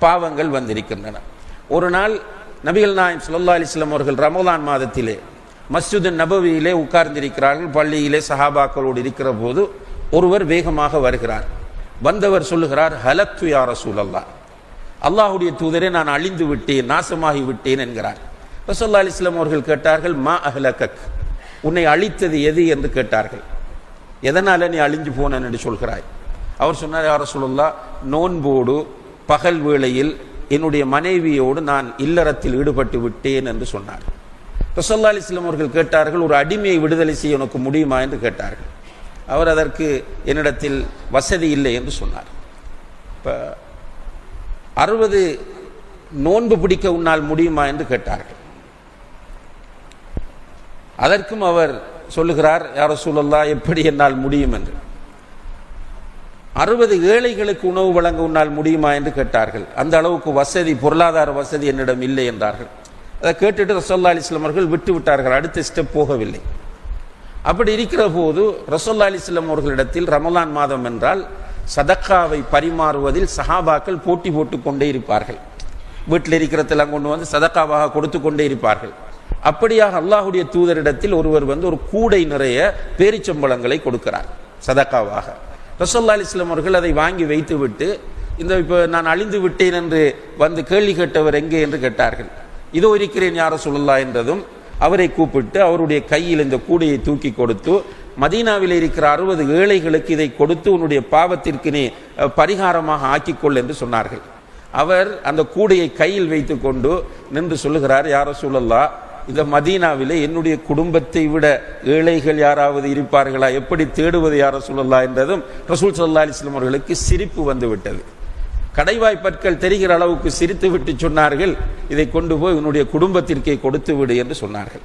பாவங்கள் வந்திருக்கின்றன. ஒரு நாள் நபிகள் நாயகம் ஸல்லல்லாஹு அலைஹி வஸல்லம் அவர்கள் ரமலான் மாதத்திலே மஸ்ஜிது நபவியிலே உட்கார்ந்திருக்கிறார்கள். பள்ளியிலே சஹாபாக்களோடு இருக்கிற போது ஒருவர் வேகமாக வருகிறார். வந்தவர் சொல்லுகிறார், ஹலக்து யா ரசூலல்லாஹ், அல்லாஹுடைய தூதரே நான் அழிந்து விட்டேன், நாசமாகி விட்டேன் என்கிறார். ரசூலுல்லாஹி அலைஹி வஸல்லம் அவர்கள் கேட்டார்கள், மா அஹ்லகக், உன்னை அழித்தது எது என்று கேட்டார்கள். எதனால நீ அழிஞ்சு போன என்று சொல்கிறாய்? அவர் சொன்னார், யா ரசூலுல்லாஹ், நோன்போடு பகல் வேளையில் என்னுடைய மனைவியோடு நான் இல்லறத்தில் ஈடுபட்டு விட்டேன் என்று சொன்னார். ரசூலுல்லாஹி அலைஹி வஸல்லம் அவர்கள் கேட்டார்கள், ஒரு அடிமையை விடுதலை செய்ய உனக்கு முடியுமா என்று கேட்டார்கள். அவர் அதற்கு என்னிடத்தில் வசதி இல்லை என்று சொன்னார். இப்போ 60 நோன்பு பிடிக்க உன்னால் முடியுமா என்று கேட்டார்கள். அதற்கும் அவர் சொல்லுகிறார், யா ரசூலல்லாஹ், எப்படி என்னால் முடியும் என்று. 60 ஏழைகளுக்கு உணவு வழங்க உன்னால் முடியுமா என்று கேட்டார்கள். அந்த அளவுக்கு வசதி, பொருளாதார வசதி என்னிடம் இல்லை என்றார்கள். அதை கேட்டுட்டு ரசூலுல்லாஹி அலைஹி வஸல்லம் அவர்கள் விட்டு விட்டார்கள், அடுத்த ஸ்டெப் போகவில்லை. அப்படி இருக்கிற போது ரசூலுல்லாஹி அலைஹி வஸல்லம் அவர்களிடத்தில் ரமலான் மாதம் என்றால் சதக்காவை பரிமாறுவதில் சஹாபாக்கள் போட்டி போட்டு கொண்டே இருப்பார்கள். வீட்டில் இருக்கிறதெல்லாம் கொண்டு வந்து சதக்காவாக கொடுத்து கொண்டே இருப்பார்கள். அப்படியாக அல்லாஹுடைய தூதரிடத்தில் ஒருவர் வந்து ஒரு கூடை நிறைய பேரிச்சம்பழங்களை கொடுக்கிறார் சதக்காவாக. ரசூலுல்லாஹி அலைஹி வஸல்லம் அவர்கள் அதை வாங்கி வைத்து விட்டு, இந்த இப்போ நான் அழிந்து விட்டேன் என்று வந்து கேள்வி கேட்டவர் எங்கே என்று கேட்டார்கள். இதோ இருக்கிறேன் யா ரசூலுல்லாஹ் என்றதும் அவரை கூப்பிட்டு அவருடைய கையில் இந்த கூடையை தூக்கி கொடுத்து, மதீனாவில் இருக்கிற 60 ஏழைகளுக்கு இதை கொடுத்து உன்னுடைய பாவத்திற்கு நீ பரிகாரமாக ஆக்கிக்கொள் என்று சொன்னார்கள். அவர் அந்த கூடையை கையில் வைத்து கொண்டு நின்று சொல்லுகிறார், யா ரசூலல்லாஹ், இந்த மதீனாவிலே என்னுடைய குடும்பத்தை விட ஏழைகள் யாராவது இருப்பார்களா, எப்படி தேடுவது யா ரசூலல்லாஹ் என்றதும் ரசூல் ஸல்லல்லாஹு அலைஹி வஸல்லம் அவர்களுக்கு சிரிப்பு வந்து விட்டது. கடைவாய் பற்கள் தெரிகிற அளவுக்கு சிரித்து விட்டு சொன்னார்கள், இதை கொண்டு போய் உன்னுடைய குடும்பத்திற்கே கொடுத்து விடு என்று சொன்னார்கள்.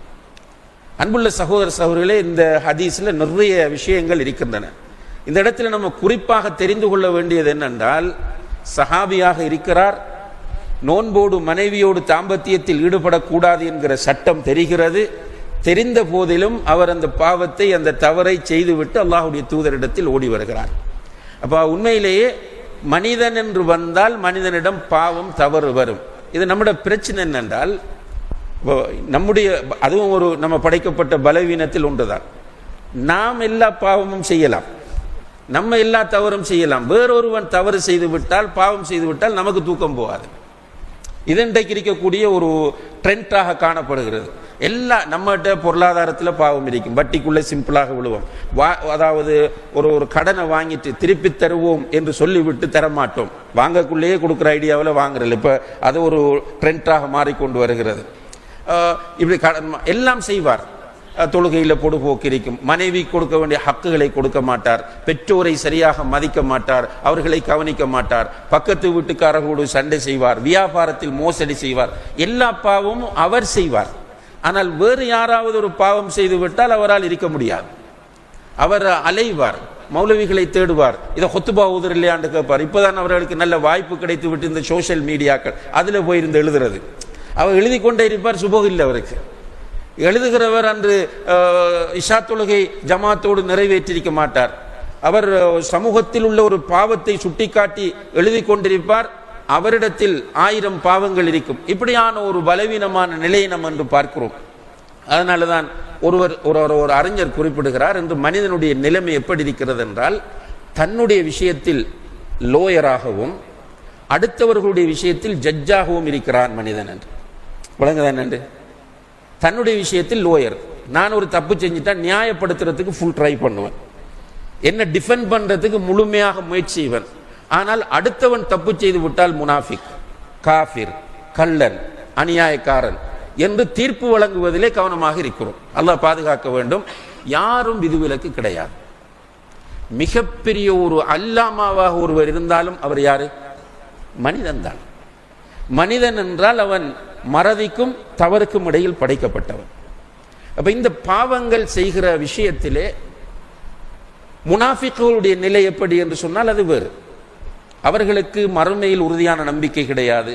அன்புள்ள சகோதர சகோதரிகளே, இந்த ஹதீஸில் நிறைய விஷயங்கள் இருக்கின்றன. இந்த இடத்துல நம்ம குறிப்பாக தெரிந்து கொள்ள வேண்டியது என்னென்றால், சஹாபியாக இருக்கிறார், நோன்போடு மனைவியோடு தாம்பத்தியத்தில் ஈடுபடக்கூடாது என்கிற சட்டம் தெரிகிறது. தெரிந்த போதிலும் அவர் அந்த பாவத்தை, அந்த தவறை செய்துவிட்டு அல்லாஹுடைய தூதரிடத்தில் ஓடி வருகிறார். அப்போ உண்மையிலேயே மனிதன் என்று வந்தால் மனிதனிடம் பாவம் தவறு வரும். இது நம்முடைய பிரச்சனை என்னென்றால், நம்முடைய அதுவும் ஒரு நம்ம படைக்கப்பட்ட பலவீனத்தில் ஒன்றுதான். நாம் எல்லா பாவமும் செய்யலாம், நம்ம எல்லா தவறும் செய்யலாம். வேறொருவன் தவறு செய்து விட்டால், பாவம் செய்து விட்டால் நமக்கு தூக்கம் போகாது. இது இன்றைக்கு இருக்கக்கூடிய ஒரு ட்ரெண்டாக காணப்படுகிறது. எல்லா நம்மகிட்ட பொருளாதாரத்தில் பாவம் இருக்கும், வட்டிக்குள்ளே சிம்பிளாக விழுவோம். அதாவது ஒரு கடனை வாங்கிட்டு திருப்பி தருவோம் என்று சொல்லிவிட்டு தரமாட்டோம், வாங்கக்குள்ளேயே கொடுக்குற ஐடியாவில் வாங்குறல. இப்போ அது ஒரு ட்ரெண்டாக மாறிக்கொண்டு வருகிறது. இப்படி எல்லாம் செய்வார். தொழுகையில் பொடுபோக்கு இருக்கும், மனைவி கொடுக்க வேண்டிய ஹக்குகளை கொடுக்க மாட்டார், பெற்றோரை சரியாக மதிக்க மாட்டார், அவர்களை கவனிக்க மாட்டார், பக்கத்து வீட்டுக்காரர்களோடு சண்டை செய்வார், வியாபாரத்தில் மோசடி செய்வார். எல்லா பாவமும் அவர் செய்வார். ஆனால் வேறு யாராவது ஒரு பாவம் செய்து விட்டால் அவரால் இருக்க முடியாது. அவர் அலைவார், மௌலவிகளை தேடுவார், இதை ஹுத்துபா ஊதுர் இல்லையான்னு கேட்பார். இப்போதான் அவர்களுக்கு நல்ல வாய்ப்பு கிடைத்து விட்டு இந்த சோஷியல் மீடியாக்கள் அதில் போயிருந்து எழுதுறது. அவர் எழுதி கொண்டே இருப்பார், சுபோக இல்லை அவருக்கு. எழுதுகிறவர் அன்று இஷா தொழுகை ஜமாத்தோடு நிறைவேற்றிருக்க மாட்டார். அவர் சமூகத்தில் உள்ள ஒரு பாவத்தை சுட்டிக்காட்டி எழுதி கொண்டிருப்பார், அவரிடத்தில் 1000 பாவங்கள் இருக்கும். இப்படியான ஒரு பலவீனமான நிலையை நாம் என்று பார்க்கிறோம். அதனால தான் ஒரு அறிஞர் குறிப்பிடுகிறார், என்று மனிதனுடைய நிலைமை எப்படி இருக்கிறது என்றால், தன்னுடைய விஷயத்தில் லோயராகவும் அடுத்தவர்களுடைய விஷயத்தில் ஜட்ஜாகவும் இருக்கிறான் மனிதன் என்று. விளங்குதான் என்று தன்னுடைய விஷயத்தில் லோயர், நான் ஒரு தப்பு செஞ்சுட்டா நியாயப்படுத்துறதுக்கு ஃபுல் ட்ரை பண்ணுவேன், என்ன டிஃபெண்ட் பண்றதுக்கு முழுமையாக முயற்சி செய்வேன். ஆனால் அடுத்தவன் தப்பு செய்து விட்டால் முனாஃபிக், காஃபிர், கள்ளன், அநியாயக்காரன் என்று தீர்ப்பு வழங்குவதிலே கவனமாக இருக்கிறோம். அல்லாஹ் பாதுகாக்க வேண்டும். யாரும் விதிவிலக்கு கிடையாது. மிகப்பெரிய ஒரு அல்லாமாவாக ஒருவர் இருந்தாலும் அவர் யாரு? மனிதன் தான். மனிதன் என்றால் அவன் மறதிக்கும் தவறுக்கும் இடையில் படைக்கப்பட்டவன். அப்ப இந்த பாவங்கள் செய்கிற விஷயத்திலே முனாஃபிக்குகளுடைய நிலை எப்படி என்று சொன்னால் அது வேறு. அவர்களுக்கு மறுமையில் உறுதியான நம்பிக்கை கிடையாது,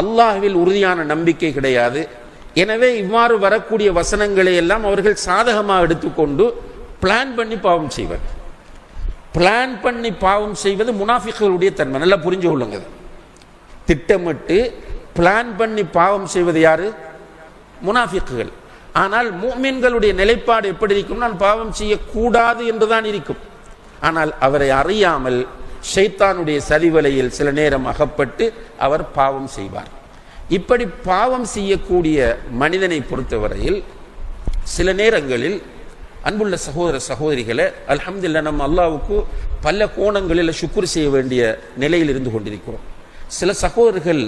அல்லாஹ்வில் உறுதியான நம்பிக்கை கிடையாது. எனவே இவ்வாறு வரக்கூடிய வசனங்களை எல்லாம் அவர்கள் சாதகமாக எடுத்துக்கொண்டு பிளான் பண்ணி பாவம் செய்வர். பிளான் பண்ணி பாவம் செய்வது முனாஃபிக்குகளுடைய தன்மை. நல்லா புரிஞ்சு கொள்ளுங்க. திட்டமிட்டு பிளான் பண்ணி பாவம் செய்வது யாரு? முனாஃபிக்குகள். ஆனால் முஃமின்களுடைய நிலைப்பாடு எப்படி இருக்கும்? நான் பாவம் செய்யக்கூடாது என்றுதான் இருக்கும். ஆனால் அவரை அறியாமல் ஷைத்தானுடைய சதிவலையில் சில நேரம் அகப்பட்டு அவர் பாவம் செய்வார். இப்படி பாவம் செய்யக்கூடிய மனிதனை பொறுத்தவரையில் சில நேரங்களில் அன்புள்ள சகோதர சகோதரிகளை அல்ஹம்துலில்லாஹ் நம்ம அல்லாஹ்வுக்கு பல கோணங்களில் சுக்ர் செய்ய வேண்டிய நிலையில் இருந்து கொண்டிருக்கிறோம். சில சகோதரர்கள்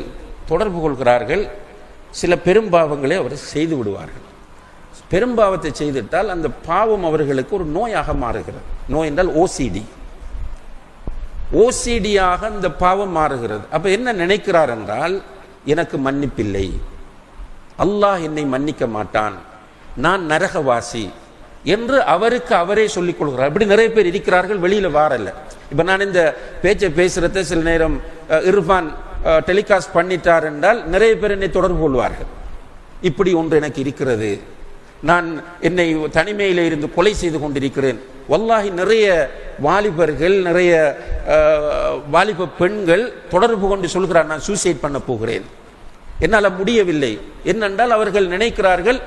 தொடர்பு கொள்கிறார்கள், சில பெரும்பாவங்களை அவர் செய்து விடுவார்கள். பெரும்பாவத்தை செய்துவிட்டால் அந்த பாவம் அவர்களுக்கு ஒரு நோயாக மாறுகிறது. நோய் என்றால் ஓசிடியாக அந்த பாவம் மாறுகிறது. அப்ப என்ன நினைக்கிறார் என்றால், எனக்கு மன்னிப்பில்லை, அல்லாஹ் என்னை மன்னிக்க மாட்டான், நான் நரகவாசி என்று அவருக்கு அவரே சொல்லிக் கொள்கிறார். இப்படி நிறைய பேர் இருக்கிறார்கள், வெளியில வாரல்ல. இப்ப நான் இந்த பேச்சை பேசுறத சில நேரம் இர்ஃபான் டெலிகாஸ்ட் பண்ணிட்டார் என்றால் நிறைய பேர் என்னை தொடர்பு கொள்வார்கள். இப்படி ஒன்று எனக்கு இருக்கிறது, நான் என்னை தனிமையில இருந்து கொலை செய்து கொண்டிருக்கிறேன். வல்லாஹி நிறைய வாலிபர்கள், நிறைய வாலிப பெண்கள் தொடர்பு கொண்டு சொல்கிறார், நான் சூசைட் பண்ண போகிறேன், என்னால் முடியவில்லை. என்னென்றால் அவர்கள் நினைக்கிறார்கள்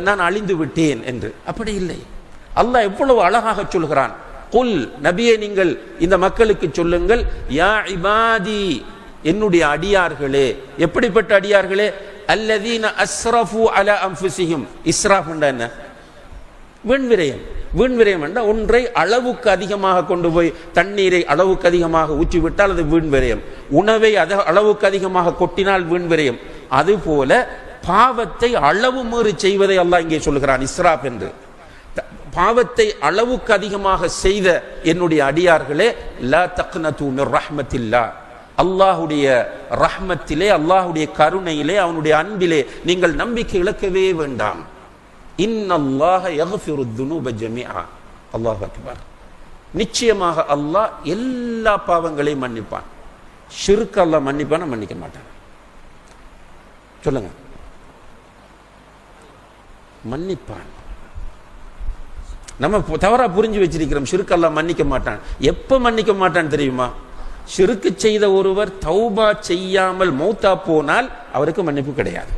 நான் அழிந்து விட்டேன் என்று. அப்படி இல்லை. அல்லாஹ் எவ்வளவு அழகாக சொல்கிறான், குல் நபியே நீங்கள் இந்த மக்களுக்கு சொல்லுங்கள், யா இபாதி என்னுடைய அடியார்களே. எப்படிப்பட்ட அடியார்களே? அல்லதீன அஸ்ரஃபு அலா அன்ஃபுஸிஹிம். இஸ்ராஃப் என்றால் என்ன? வீண்விரயம். வீண்விரயம் என்றால் ஒன்றை அளவுக்கு அதிகமாக கொண்டு போய், தண்ணீரை அளவுக்கு அதிகமாக ஊற்றிவிட்டால் அது வீண்விரயம். உணவை அளவுக்கு அதிகமாக கொட்டினால் வீண்விரயம். அதுபோல பாவத்தை அளவு மீறி செய்வதை அல்லாஹ் இங்கே சொல்கிறான் இஸ்ராஃப் என்று. பாவத்தை அளவுக்கு அதிகமாக செய்த என்னுடைய அடியார்களே, லா தக்னது மிர் ரஹ்மத்தில்லாஹ், அல்லாஹுடைய ரஹ்மத்திலே, அல்லாஹுடைய கருணையிலே, அவனுடைய அன்பிலே நீங்கள் நம்பிக்கை இழக்கவே வேண்டாம். இன்னல்லாஹ யக்ஃபிரு துனூப ஜமீஆ. அல்லாஹ் அக்பர். நிச்சயமாக அல்லாஹ் எல்லா பாவங்களையும் மன்னிப்பான். ஷிர்க் அல்லாஹ் மன்னிப்பான? மன்னிக்க மாட்டான். சொல்லுங்க. மன்னிப்பான். நம்ம தவறா புரிஞ்சு வச்சிருக்கிறோம், ஷிர்க் அல்லாஹ் மன்னிக்க மாட்டான். எப்ப மன்னிக்க மாட்டான் தெரியுமா? ஷிர்க் செய்த ஒருவர் தௌபா செய்யாமல் மௌத்தா போனால் அவருக்கு மன்னிப்பு கிடையாது.